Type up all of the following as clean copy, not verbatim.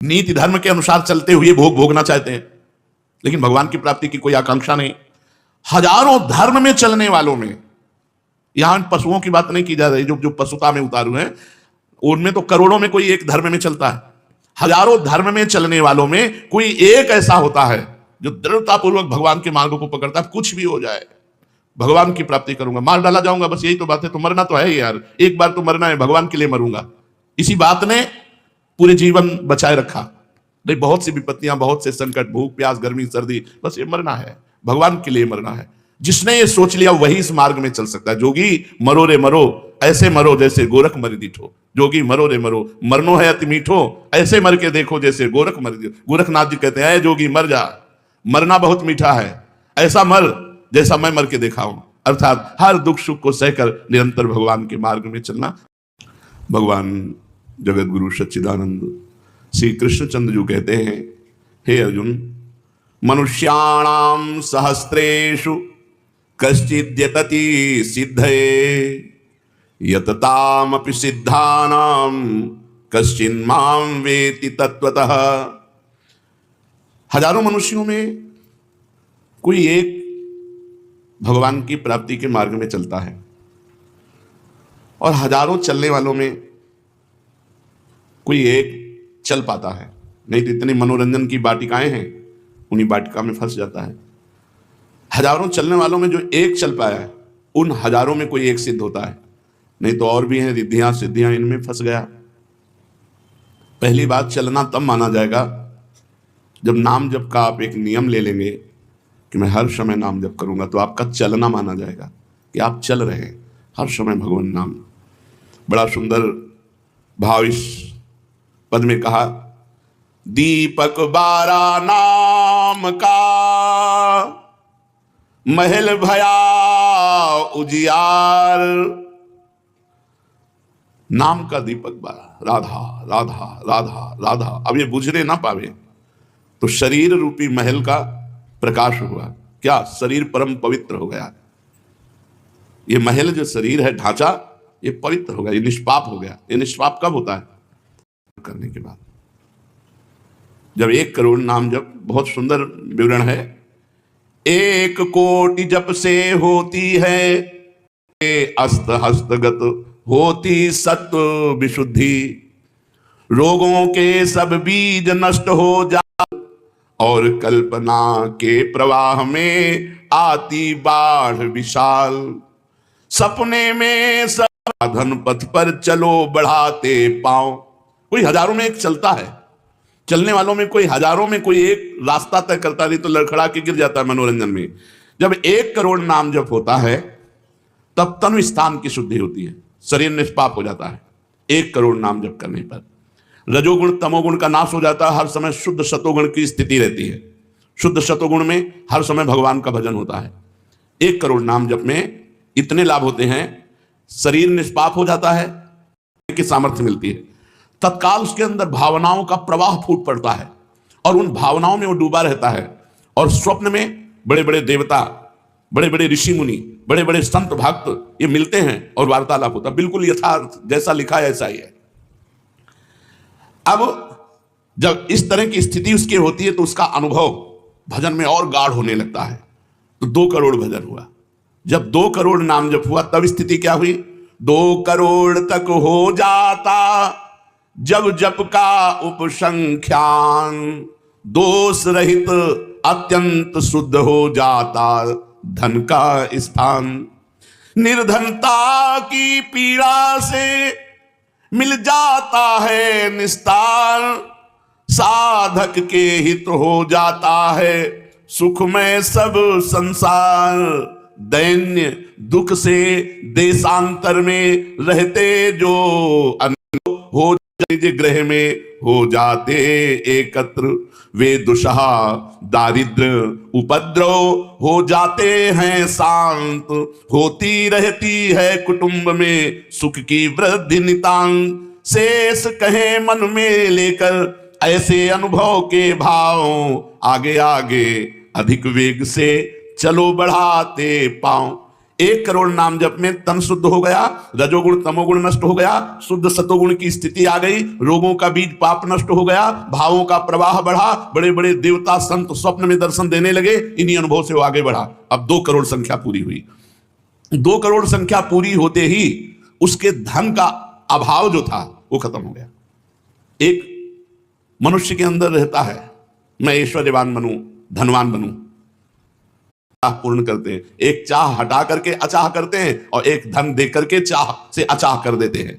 नीति धर्म के अनुसार चलते हुए भोग भोगना चाहते हैं, लेकिन भगवान की प्राप्ति की कोई आकांक्षा नहीं। हजारों धर्म में चलने वालों में, यहां पशुओं की बात नहीं की जा रही, जो जो पशुता में उतारू हैं, उनमें तो करोड़ों में कोई एक धर्म में चलता है। हजारों धर्म में चलने वालों में कोई एक ऐसा होता है जो दृढ़तापूर्वक भगवान के मार्ग को पकड़ता है। कुछ भी हो जाए, भगवान की प्राप्ति करूंगा, मार डाला जाऊंगा, बस यही तो बात है। तो मरना तो है ही यार, एक बार तो मरना है, भगवान के लिए मरूंगा। इसी बात ने पूरे जीवन बचाए रखा। नहीं, बहुत सी विपत्तियां, बहुत से संकट, भूख प्यास गर्मी सर्दी, बस ये मरना है, भगवान के लिए मरना है। जिसने ये सोच लिया वही इस मार्ग में चल सकता है। जोगी मरो रे मरो, ऐसे मरो जैसे गोरख मर दीठो। जोगी मरो रे मरो, मरनो है अति मीठो, ऐसे मर के देखो जैसे गोरख मर दीठो। गोरखनाथ जी कहते हैं, जोगी मर जा, मरना बहुत मीठा है, ऐसा मर जैसा मैं मर के देखा हूं। अर्थात हर दुख सुख को सहकर निरंतर भगवान के मार्ग में चलना। भगवान जगत गुरु सच्चिदानंद श्री कृष्णचंद्र जी कहते हैं, हे अर्जुन, मनुष्याणाम सहस्रेषु कश्चिद्यतति सिद्धये यततामपि सिद्धानाम कश्चिन्मां वेति तत्वतः। हजारों मनुष्यों में कोई एक भगवान की प्राप्ति के मार्ग में चलता है, और हजारों चलने वालों में कोई एक चल पाता है। नहीं तो इतनी मनोरंजन की वाटिकाएं हैं, उन्हीं वाटिका में फंस जाता है। हजारों चलने वालों में जो एक चल पाया है, उन हजारों में कोई एक सिद्ध होता है। नहीं तो और भी हैं रिद्धियां सिद्धियां, इनमें फंस गया। पहली बात, चलना तब माना जाएगा जब नाम जप का आप एक नियम ले लेंगे कि मैं हर समय नाम जप करूंगा, तो आपका चलना माना जाएगा कि आप चल रहे हैं हर समय भगवान नाम। बड़ा सुंदर भाव इस पद में कहा, दीपक बारा नाम का महल भया उजियार। नाम का दीपक बारा, राधा राधा राधा राधा। अब ये बुझने ना पावे तो शरीर रूपी महल का प्रकाश हुआ, क्या शरीर परम पवित्र हो गया। ये महल जो शरीर है, ढांचा, ये पवित्र हो गया, ये निष्पाप हो गया। ये निष्पाप कब होता है? करने के बाद। जब 1 करोड़ नाम जप, बहुत सुंदर विवरण है, 1 कोटि जप से होती है अस्त हस्तगत होती सत्व विशुद्धि। रोगों के सब बीज नष्ट हो जा और कल्पना के प्रवाह में आती बाढ़ विशाल। सपने में साधन पथ पर चलो बढ़ाते पांव। कोई हजारों में एक चलता है, चलने वालों में कोई हजारों में कोई एक रास्ता तय करता, नहीं तो लड़खड़ा के गिर जाता है मनोरंजन में। जब 1 करोड़ नाम जप होता है तब तनु स्थान की शुद्धि होती है, शरीर निष्पाप हो जाता है। 1 करोड़ नाम जप करने पर रजोगुण तमोगुण का नाश हो जाता है, हर समय शुद्ध शतोगुण की स्थिति रहती है। शुद्ध शतोगुण में हर समय भगवान का भजन होता है। 1 करोड़ नाम जप में इतने लाभ होते हैं, शरीर निष्पाप हो जाता है, की सामर्थ्य मिलती है। तत्काल उसके अंदर भावनाओं का प्रवाह फूट पड़ता है और उन भावनाओं में वो डूबा रहता है। और स्वप्न में बड़े बड़े देवता, बड़े बड़े ऋषि मुनि, बड़े बड़े संत भक्त ये मिलते हैं और वार्तालाप होता है। बिल्कुल यथार्थ जैसा लिखा है ऐसा ही है। अब जब इस तरह की स्थिति उसकी होती है तो उसका अनुभव भजन में और गाढ़ होने लगता है। तो 2 करोड़ भजन हुआ। जब 2 करोड़ नाम जप हुआ तब स्थिति क्या हुई? 2 करोड़ तक हो जाता जब जप का उपसंख्यान। दोष रहित अत्यंत शुद्ध हो जाता धन का स्थान। निर्धनता की पीड़ा से मिल जाता है निस्तार। साधक के हित हो जाता है सुखमय सब संसार। दैन्य दुख से देशांतर में रहते जो हो जाते ग्रह में हो जाते एकत्र। वे दुषहा दारिद्र उपद्रव हो जाते हैं शांत। होती रहती है कुटुंब में सुख की वृद्धि नितांत। शेष कहे मन में लेकर ऐसे अनुभव के भाव। आगे आगे अधिक वेग से चलो बढ़ाते पांव। 1 करोड़ नाम जप में तन शुद्ध हो गया, रजोगुण तमोगुण नष्ट हो गया, शुद्ध सतोगुण की स्थिति आ गई, रोगों का बीज पाप नष्ट हो गया, भावों का प्रवाह बढ़ा, बड़े बड़े देवता संत स्वप्न में दर्शन देने लगे। इन्हीं अनुभव से वो आगे बढ़ा। अब 2 करोड़ संख्या पूरी हुई। 2 करोड़ संख्या पूरी होते ही उसके धन का अभाव जो था वो खत्म हो गया। एक मनुष्य के अंदर रहता है, मैं ऐश्वर्यवान बनूं, धनवान बनूं, पूर्ण करते हैं। एक चाह हटा करके अचाह करते हैं और एक धन दे करके चाह से अचाह कर देते हैं।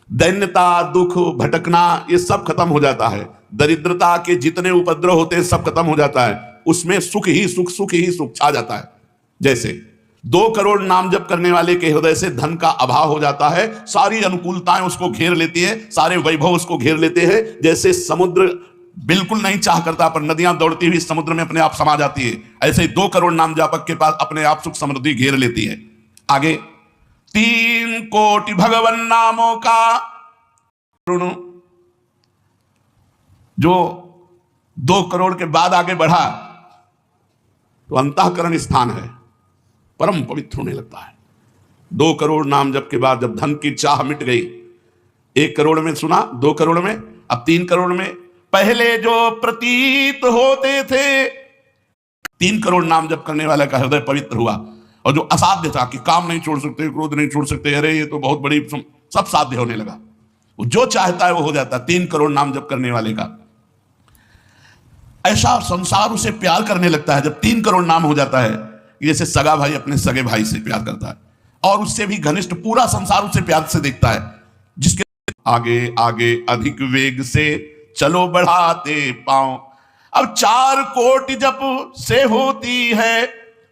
दैन्यता, दुख, भटकना ये सब खत्म हो जाता है। दरिद्रता के जितने उपद्रव होते हैं सब खत्म हो जाता है। उसमें सुख ही सुख, सुख ही सुख छा जाता है। जैसे 2 करोड़ नाम जप करने वाले के हृदय से धन का अभाव हो जाता है, सारी अनुकूलताएं उसको घेर लेती है, सारे वैभव उसको घेर लेते हैं। जैसे समुद्र बिल्कुल नहीं चाह करता पर नदियां दौड़ती हुई समुद्र में अपने आप समा जाती है, ऐसे ही 2 करोड़ नाम जापक के पास अपने आप सुख समृद्धि घेर लेती है। आगे 3 कोटि भगवन नामों का जो 2 करोड़ के बाद आगे बढ़ा तो अंतःकरण स्थान है, परम पवित्र होने लगता है। 2 करोड़ नाम जप के बाद जब धन की चाह मिट गई, 1 करोड़ में सुना, 2 करोड़ में, अब 3 करोड़ में, पहले जो प्रतीत होते थे, 3 करोड़ नाम जप करने वाला का हृदय पवित्र हुआ। और जो असाध्य था कि काम नहीं छोड़ सकते, क्रोध नहीं छोड़ सकते, अरे ये तो बहुत बड़ी, सब साध्य होने लगा। वो जो चाहता है वो हो जाता है। 3 करोड़ नाम जप करने वाले का ऐसा संसार उसे प्यार करने लगता है जब 3 करोड़ नाम हो जाता है, जैसे सगा भाई अपने सगे भाई से प्यार करता है, और उससे भी घनिष्ठ पूरा संसार उसे प्यार से देखता है। जिसके आगे आगे अधिक वेग से चलो बढ़ाते पांव। अब 4 कोटि जप से होती है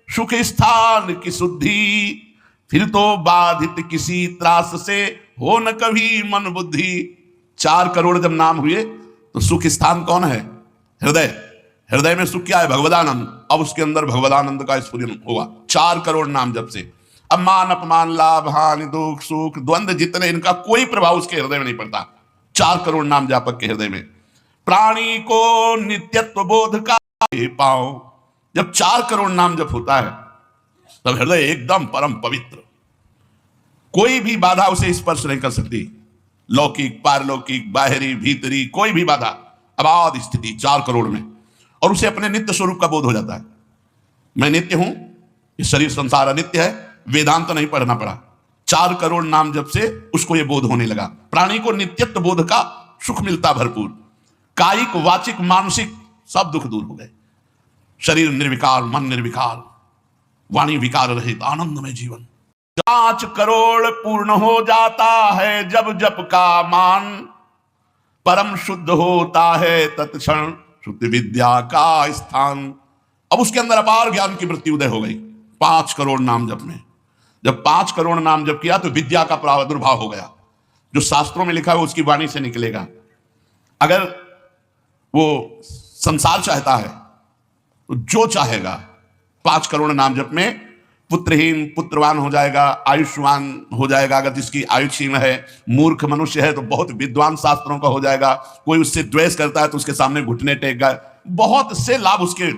सुख स्थान की शुद्धि, फिर तो बाधित किसी त्रास से हो न कभी मन बुद्धि। 4 करोड़ जब नाम हुए तो सुख स्थान कौन है? हृदय। हृदय में सुख क्या है? भगवदानंद। अब उसके अंदर भगवदानंद का स्फुरन हुआ 4 करोड़ नाम जप से। अब मान अपमान, लाभ हानि, दुख सुख, द्वंद्व जितने, इनका कोई प्रभाव उसके हृदय में नहीं पड़ता। 4 करोड़ नाम जापक के हृदय में प्राणी को नित्यत्व बोध का पाओ। जब 4 करोड़ नाम जप होता है तब हृदय एकदम परम पवित्र, कोई भी बाधा उसे स्पर्श नहीं कर सकती। लौकिक, पारलौकिक, बाहरी, भीतरी, कोई भी बाधा, अबाध स्थिति 4 करोड़ में। और उसे अपने नित्य स्वरूप का बोध हो जाता है। मैं नित्य हूं, ये शरीर संसार अनित्य है, वेदांत नहीं पढ़ना पड़ा। 4 करोड़ नाम जप से उसको यह बोध होने लगा। प्राणी को नित्यत्व बोध का सुख मिलता भरपूर। कायिक, वाचिक, मानसिक सब दुख दूर हो गए। शरीर निर्विकार, मन निर्विकार, वाणी विकार रहित, आनंदमय जीवन। 5 करोड़ पूर्ण हो जाता है जब जप का मान, परम शुद्ध होता है तत्क्षण शुद्ध विद्या का स्थान। अब उसके अंदर अपार ज्ञान की वृत्ति उदय हो गई 5 करोड़ नाम जप में। जब 5 करोड़ नाम जप किया तो विद्या का प्रादुर्भाव हो गया। जो शास्त्रों में लिखा है उसकी वाणी से निकलेगा। अगर वो संसार चाहता है तो जो चाहेगा 5 करोड़ नाम जप में पुत्रहीन पुत्रवान हो जाएगा, आयुष्मान हो जाएगा। अगर जिसकी आयु क्षीण है, मूर्ख मनुष्य है तो बहुत विद्वान शास्त्रों का हो जाएगा। कोई उससे द्वेष करता है तो उसके सामने घुटने टेकेगा। बहुत से लाभ उसके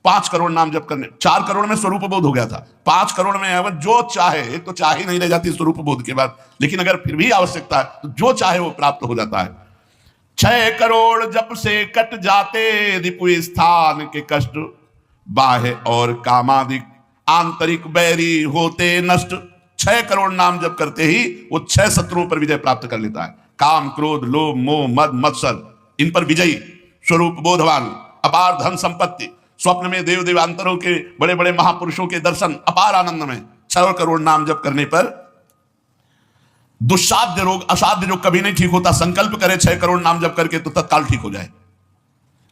5 करोड़ नाम जप करने। 4 करोड़ में स्वरूप बोध हो गया था, 5 करोड़ में अगर जो चाहे, एक तो चाह ही नहीं रह जाती स्वरूप बोध के बाद, लेकिन अगर फिर भी आवश्यकता है तो जो चाहे वो प्राप्त हो जाता है। 6 करोड़ जप से कट जाते रिपु स्थान के कष्ट, बाह्य और कामादिक आंतरिक बैरी होते नष्ट। 6 करोड़ नाम जप करते ही वो 6 शत्रुओं पर विजय प्राप्त कर लेता है। काम, क्रोध, लोभ, मोह, मद, मत्सर, इन पर विजयी, स्वरूप बोधवान, अपार धन संपत्ति, स्वप्न में देव देवांतरों के बड़े बड़े महापुरुषों के दर्शन, अपार आनंद में। 6 करोड़ नाम जप करने पर दुस्साध्य रोग, असाध्य रोग कभी नहीं ठीक होता। संकल्प करे 6 करोड़ नाम जप करके तो तत्काल ठीक हो जाए।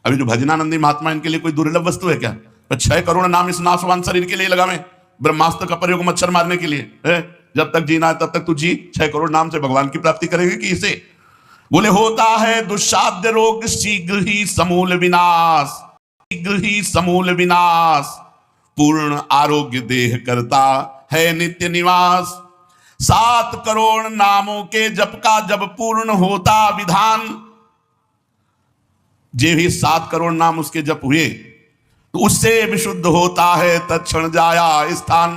अभी जो भजनानंदी महात्मा, इनके लिए कोई दुर्लभ वस्तु है क्या? 6 करोड़ नाम इस नाशवान शरीर के लिए लगावे, ब्रह्मास्त्र का प्रयोग मच्छर मारने के लिए है। जब तक जीना है तब तक तू जी, 6 करोड़ नाम से भगवान की प्राप्ति करेंगे कि इसे? बोले होता है दुस्साध्य रोग शीघ्र ही समूल विनाश, शीघ्र ही समूल विनाश, पूर्ण आरोग्य देह करता है नित्य निवास। 7 करोड़ नामों के जप का जब पूर्ण होता विधान, जे भी 7 करोड़ नाम उसके जप हुए तो उससे विशुद्ध होता है तत्क्षण जाया स्थान।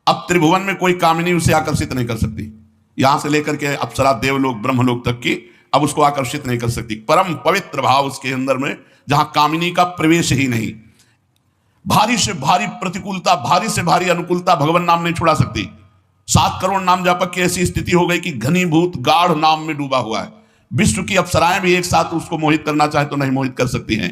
अब त्रिभुवन में कोई कामिनी उसे आकर्षित नहीं कर सकती, यहां से लेकर के अप्सरा, देवलोक, ब्रह्मलोक तक की अब उसको आकर्षित नहीं कर सकती। परम पवित्र भाव उसके अंदर में, जहां कामिनी का प्रवेश ही नहीं। भारी से भारी प्रतिकूलता, भारी से भारी अनुकूलता भगवान नाम नहीं छुड़ा सकती। 7 करोड़ नाम जापक की ऐसी स्थिति हो गई कि घनीभूत गाढ़ नाम में डूबा हुआ है। विश्व की अप्सराएं भी एक साथ उसको मोहित करना चाहे तो नहीं मोहित कर सकती हैं।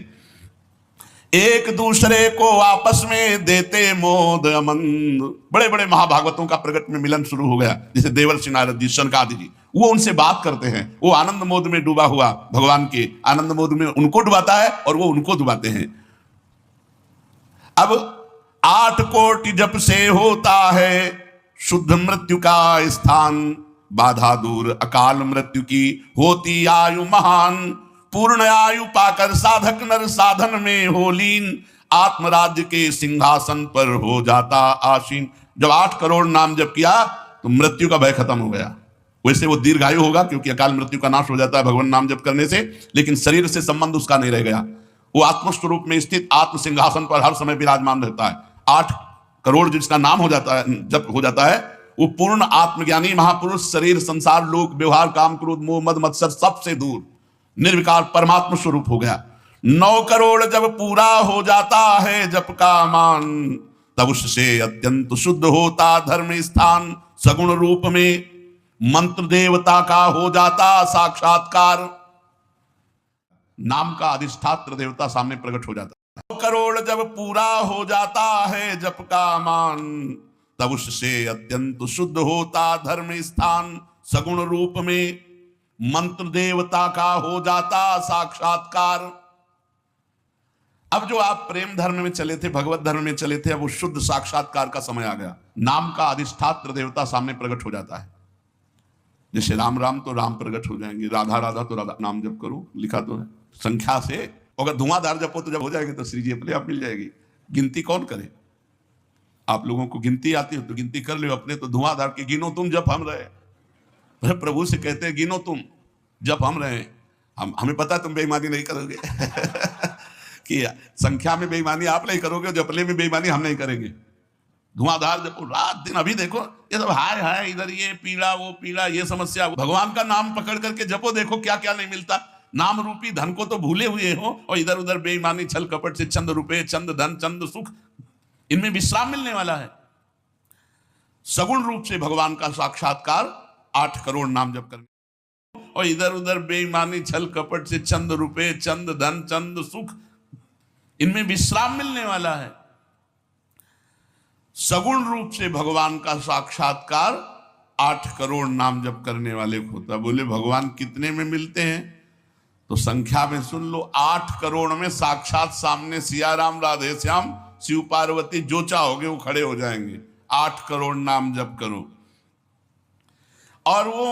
एक दूसरे को आपस में देते मोद अमंद। बड़े बड़े महाभागवतों का प्रगट में मिलन शुरू हो गया, जैसे देवर्षि नारद जी, शनकादि जी, वो उनसे बात करते हैं। वो आनंद मोद में डूबा हुआ भगवान के आनंद मोद में उनको डुबाता है और वो उनको डुबाते हैं। अब 8 कोटि जप से होता है शुद्ध मृत्यु का स्थान। बाधा दूर अकाल मृत्यु की होती आयु महान। पूर्ण आयु पाकर साधक नर साधन में हो लीन। आत्मराज्य के सिंहासन पर हो जाता आसीन। जब 8 करोड़ नाम जप किया तो मृत्यु का भय खत्म हो गया। वैसे वो दीर्घायु होगा क्योंकि अकाल मृत्यु का नाश हो जाता है भगवान नाम जप करने से, लेकिन शरीर से संबंध उसका नहीं रह गया। वो आत्मस्वरूप में स्थित आत्म सिंहासन पर हर समय विराजमान रहता है। 8 करोड़ जिसका नाम हो जाता है, जब हो जाता है, वो पूर्ण आत्मज्ञानी महापुरुष शरीर, संसार, लोक, व्यवहार, काम, क्रोध, मोह, मद, मत्सर सबसे दूर निर्विकार परमात्मा स्वरूप हो गया। 9 करोड़ जब पूरा हो जाता है जप का मान, तब उससे अत्यंत शुद्ध होता धर्म स्थान। सगुण रूप में मंत्र देवता का हो जाता साक्षात्कार। नाम का अधिष्ठात्र देवता सामने प्रकट हो जाता। 9 करोड़ जब पूरा हो जाता है जप का मान, तब उससे अत्यंत शुद्ध होता धर्म स्थान। सगुण रूप में मंत्र देवता का हो जाता साक्षात्कार। अब जो आप प्रेम धर्म में चले थे, भगवत धर्म में चले थे, अब वो शुद्ध साक्षात्कार का समय आ गया। नाम का अधिष्ठात्र देवता सामने प्रकट हो जाता है। जैसे राम राम तो राम प्रकट हो जाएंगे, राधा राधा तो राधा नाम जप करो, लिखा तो है संख्या से। अगर धुआंधार जपो तो जब हो जाएगी तो श्री जी अपने आप मिल जाएगी। गिनती कौन करे? आप लोगों को गिनती आती हो तो गिनती कर लो अपने, तो धुआंधार के गिनो तुम जप हम रहे। प्रभु से कहते हैं गिनो तुम जब हम रहे। हमें पता है तुम बेईमानी नहीं करोगे कि संख्या में बेईमानी आप नहीं करोगे, जपले में बेईमानी हम नहीं करेंगे। धुआंधार जपो रात दिन। अभी देखो ये सब हाय हाय, इधर ये पीड़ा वो पीड़ा, ये समस्या। भगवान का नाम पकड़ करके जपो, देखो क्या क्या नहीं मिलता। नाम रूपी धन को तो भूले हुए हो और इधर उधर बेईमानी छल कपट से चंद रुपए, चंद धन, चंद सुख, इनमें विश्राम मिलने वाला है। सगुण रूप से भगवान का साक्षात्कार 8 करोड़ नाम जप करने, और इधर उधर बेईमानी छल कपट से चंद रुपए, चंद धन, चंद सुख, इनमें विश्राम मिलने वाला है। सगुण रूप से भगवान का साक्षात्कार 8 करोड़ नाम जप करने वाले को होता। बोले भगवान कितने में मिलते हैं? तो संख्या में सुन लो, 8 करोड़ में साक्षात सामने सिया राम, राधे श्याम, शिव पार्वती, जो चाहोगे वो खड़े हो जाएंगे। 8 करोड़ नाम जप करो और वो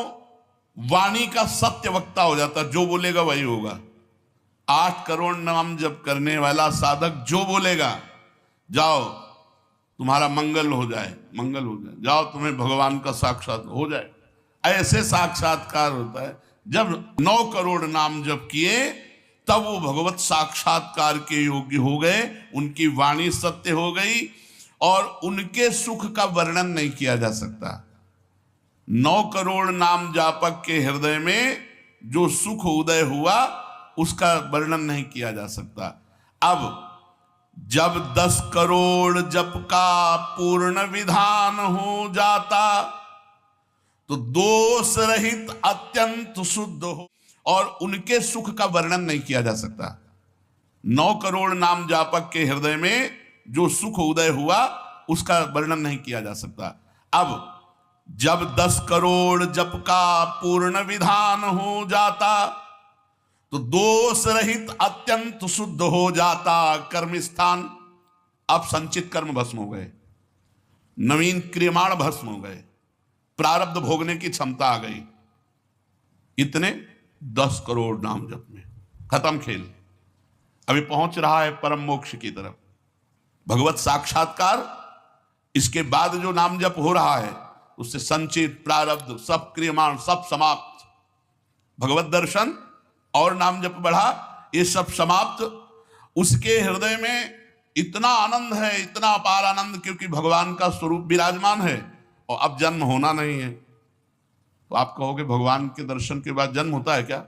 वाणी का सत्य वक्ता हो जाता। जो बोलेगा वही होगा। 8 करोड़ नाम जप करने वाला साधक जो बोलेगा, जाओ तुम्हारा मंगल हो जाए, मंगल हो जाए, जाओ तुम्हें भगवान का साक्षात हो जाए। ऐसे साक्षात्कार होता है। जब 9 करोड़ नाम जप किए तब वो भगवत साक्षात्कार के योग्य हो गए। उनकी वाणी सत्य हो गई और उनके सुख का वर्णन नहीं किया जा सकता। 9 करोड़ नाम जापक के हृदय में जो सुख उदय हुआ उसका वर्णन नहीं किया जा सकता। अब जब 10 करोड़ जप का पूर्ण विधान हो जाता तो दोष रहित अत्यंत शुद्ध हो, और उनके सुख का वर्णन नहीं किया जा सकता। 9 करोड़ नाम जापक के हृदय में जो सुख उदय हुआ उसका वर्णन नहीं किया जा सकता। अब जब 10 करोड़ जप का पूर्ण विधान हो जाता तो दोष रहित अत्यंत शुद्ध हो जाता कर्म स्थान। अब संचित कर्म भस्म हो गए, नवीन क्रियमाण भस्म हो गए, प्रारब्ध भोगने की क्षमता आ गई। इतने 10 करोड़ नाम जप में खत्म खेल। अभी पहुंच रहा है परम मोक्ष की तरफ, भगवत साक्षात्कार। इसके बाद जो नाम जप हो रहा है उससे संचित प्रारब्ध सब क्रियमाण सब समाप्त। भगवत दर्शन और नाम जप बढ़ा, ये सब समाप्त। उसके हृदय में इतना आनंद है, इतना अपार आनंद, क्योंकि भगवान का स्वरूप विराजमान है और अब जन्म होना नहीं है। तो आप कहोगे भगवान के दर्शन के बाद जन्म होता है क्या?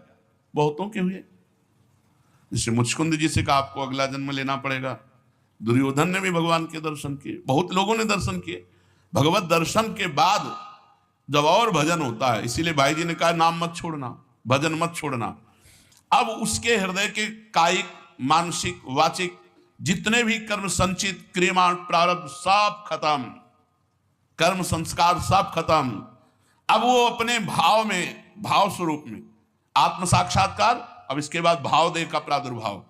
बहुतों के हुए। जैसे मुचकुंद जी से कहा आपको अगला जन्म लेना पड़ेगा। दुर्योधन ने भी भगवान के दर्शन किए, बहुत लोगों ने दर्शन किए। भगवत दर्शन के बाद जब और भजन होता है, इसीलिए भाई जी ने कहा नाम मत छोड़ना, भजन मत छोड़ना। अब उसके हृदय के कायिक, मानसिक, वाचिक जितने भी कर्म संचित, क्रियमाण, प्रारब्ध सब खत्म, कर्म संस्कार सब खत्म। अब वो अपने भाव में, भाव स्वरूप में आत्म साक्षात्कार। अब इसके बाद भाव देह का प्रादुर्भाव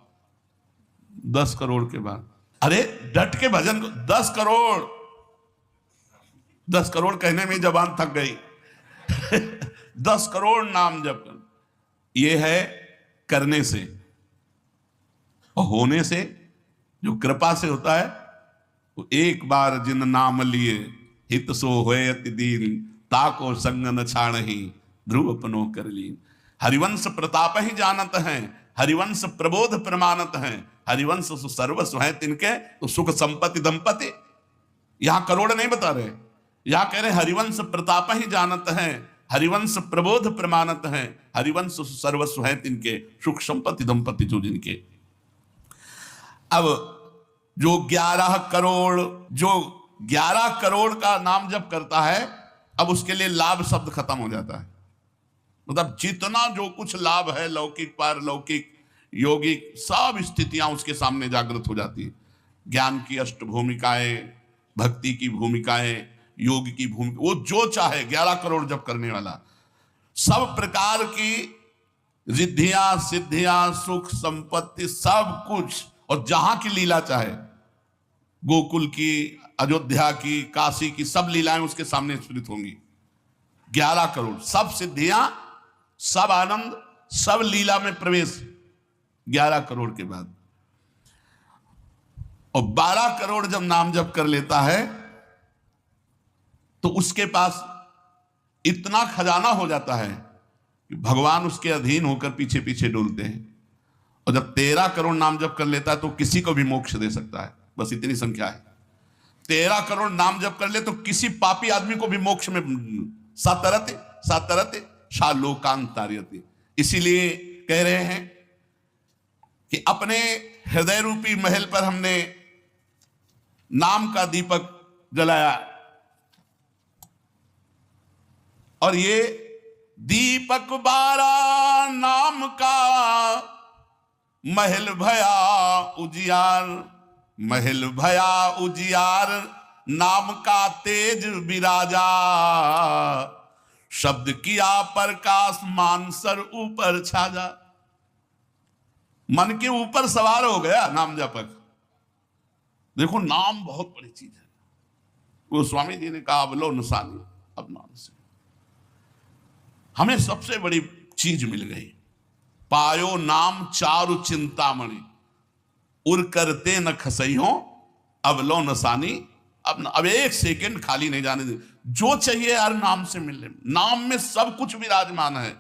10 करोड़ के बाद। अरे डट के भजन को 10 करोड़, 10 करोड़ कहने में जबान थक गई 10 करोड़ नाम जप कर, ये है करने से। और होने से, जो कृपा से होता है, तो एक बार जिन नाम लिए हित सो होए अति दीन, ताको संग न छाणहि ध्रुव अपनो कर लीन। हरिवंश प्रताप ही जानत हैं, हरिवंश प्रबोध प्रमाणत हैं, हरिवंश सर्वस्व है तिनके, तो सुख संपत्ति दंपति। यहां करोड़ नहीं बता रहे, यहां कह रहे हरिवंश प्रताप ही जानत हैं, हरिवंश प्रबोध प्रमाणत हैं, हरिवंश सर्वस्व है तिनके, सुख संपत्ति दंपति जो जिनके। अब जो 11 करोड़, जो 11 करोड़ का नाम जप करता है, अब उसके लिए लाभ शब्द खत्म हो जाता है। मतलब जितना जो कुछ लाभ है, लौकिक, पारलौकिक, योगिक, सब स्थितियां उसके सामने जागृत हो जाती है। ज्ञान की अष्ट भूमिकाएं, भक्ति की भूमिकाएं, योग की भूमिका, वो जो चाहे 11 करोड़ जप करने वाला, सब प्रकार की रिद्धियां, सिद्धियां, सुख संपत्ति, सब कुछ, और जहां की लीला चाहे, गोकुल की, अयोध्या की, काशी की, सब लीलाएं उसके सामने स्फुरित होंगी। 11 करोड़, सब सिद्धियां, सब आनंद, सब लीला में प्रवेश 11 करोड़ के बाद। और 12 करोड़ जब नाम जप कर लेता है, तो उसके पास इतना खजाना हो जाता है कि भगवान उसके अधीन होकर पीछे पीछे डोलते हैं। और जब 13 करोड़ नाम जप कर लेता है, तो किसी को भी मोक्ष दे सकता है। बस इतनी संख्या है। 13 करोड़ नाम जप कर ले तो किसी पापी आदमी को भी मोक्ष में सातरते सातरते शालोकांतार्यते। इसीलिए कह रहे हैं कि अपने हृदय रूपी महल पर हमने नाम का दीपक जलाया, और ये दीपक 12 नाम का महल भया उजियार, महल भया उजियार, नाम का तेज विराजा, शब्द किया प्रकाश मानसर ऊपर छाजा। मन के ऊपर सवार हो गया नाम जपक। देखो नाम बहुत बड़ी चीज है। वो स्वामी जी ने कहा अबलो नसानी, अब नाम से हमें सबसे बड़ी चीज मिल गई। पायो नाम चारु चिंतामणि, उर करते न खसइयो अबलो नसानी। अब एक सेकंड खाली नहीं जाने दे। जो चाहिए यार नाम से मिलने, नाम में सब कुछ विराजमान है।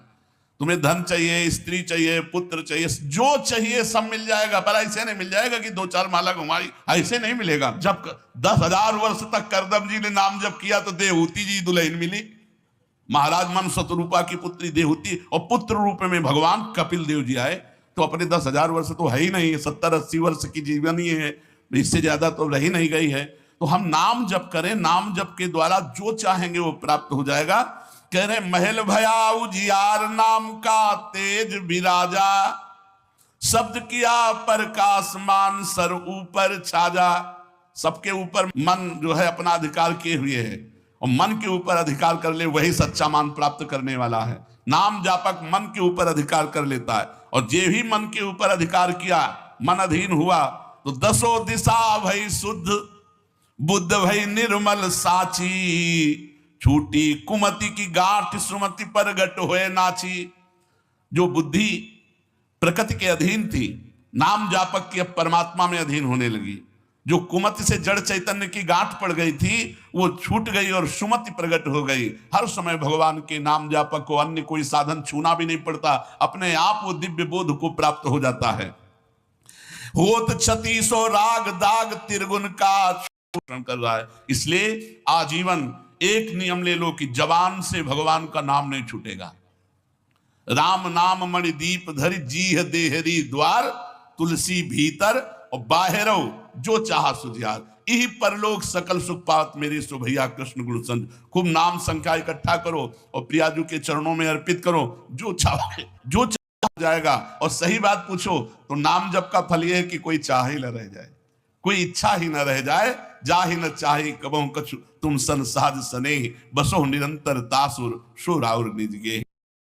तुम्हें धन चाहिए, स्त्री चाहिए, पुत्र चाहिए, जो चाहिए सब मिल जाएगा। पर ऐसे नहीं मिल जाएगा कि 2-4 माला घुमाई, ऐसे नहीं मिलेगा। जब 10,000 वर्ष तक करदम जी ने नाम जप किया तो देहूति जी दुल्हन मिली, महाराज मन शतरूपा की पुत्री देहूति, और पुत्र रूप में भगवान कपिल देव जी आए। तो अपने 10,000 वर्ष तो है ही नहीं, 70-80 वर्ष की जीवन ही है, इससे ज्यादा तो रही नहीं गई है। तो हम नाम जप करें, नाम जप के द्वारा जो चाहेंगे वो प्राप्त हो जाएगा। कह रहे महल भया उजियार, नाम का तेज विराजा, शब्द किया प्रकाश मान सर ऊपर छाजा। सबके ऊपर मन जो है अपना अधिकार किए हुए है, और मन के ऊपर अधिकार कर ले वही सच्चा मान प्राप्त करने वाला है। नाम जापक मन के ऊपर अधिकार कर लेता है, और जे भी मन के ऊपर अधिकार किया, मन अधीन हुआ, तो 10 दिशा भई शुद्ध, बुद्ध भई निर्मल साची, छूटी कुमति की गांठ सुमति पर गट होए नाची। जो बुद्धि प्रकृति के अधीन थी, नाम जापक की अब परमात्मा में अधीन होने लगी। जो कुमति से जड़ चैतन्य की गांठ पड़ गई थी वो छूट गई और सुमति प्रकट हो गई। हर समय भगवान के नाम जापक को अन्य कोई साधन छूना भी नहीं पड़ता, अपने आप वो दिव्य बोध को प्राप्त हो जाता है। होत क्षति सो राग दाग तिरगुन का शोषण कर रहा है। इसलिए आजीवन एक नियम ले लो कि जबान से भगवान का नाम नहीं छूटेगा। राम नाम मणि दीप धरि जीह देहरी द्वार, तुलसी भीतर और बाहरो जो चाह सुझियार। यही परलोक सकल सुख पात मेरे सो भैया कृष्ण गुण संत। खूब नाम संख्या इकट्ठा करो और प्रियाजू के चरणों में अर्पित करो, जो चाहे जो चाह जाएगा। और सही बात पूछो तो नाम जप का फल यह है कि कोई चाह ही न रह जाए, कोई इच्छा ही न रह जाए। जा ही न चाहे कबहु कछु तुम सन साध सने, बसो निरंतर तासुर शोराउर निज गे।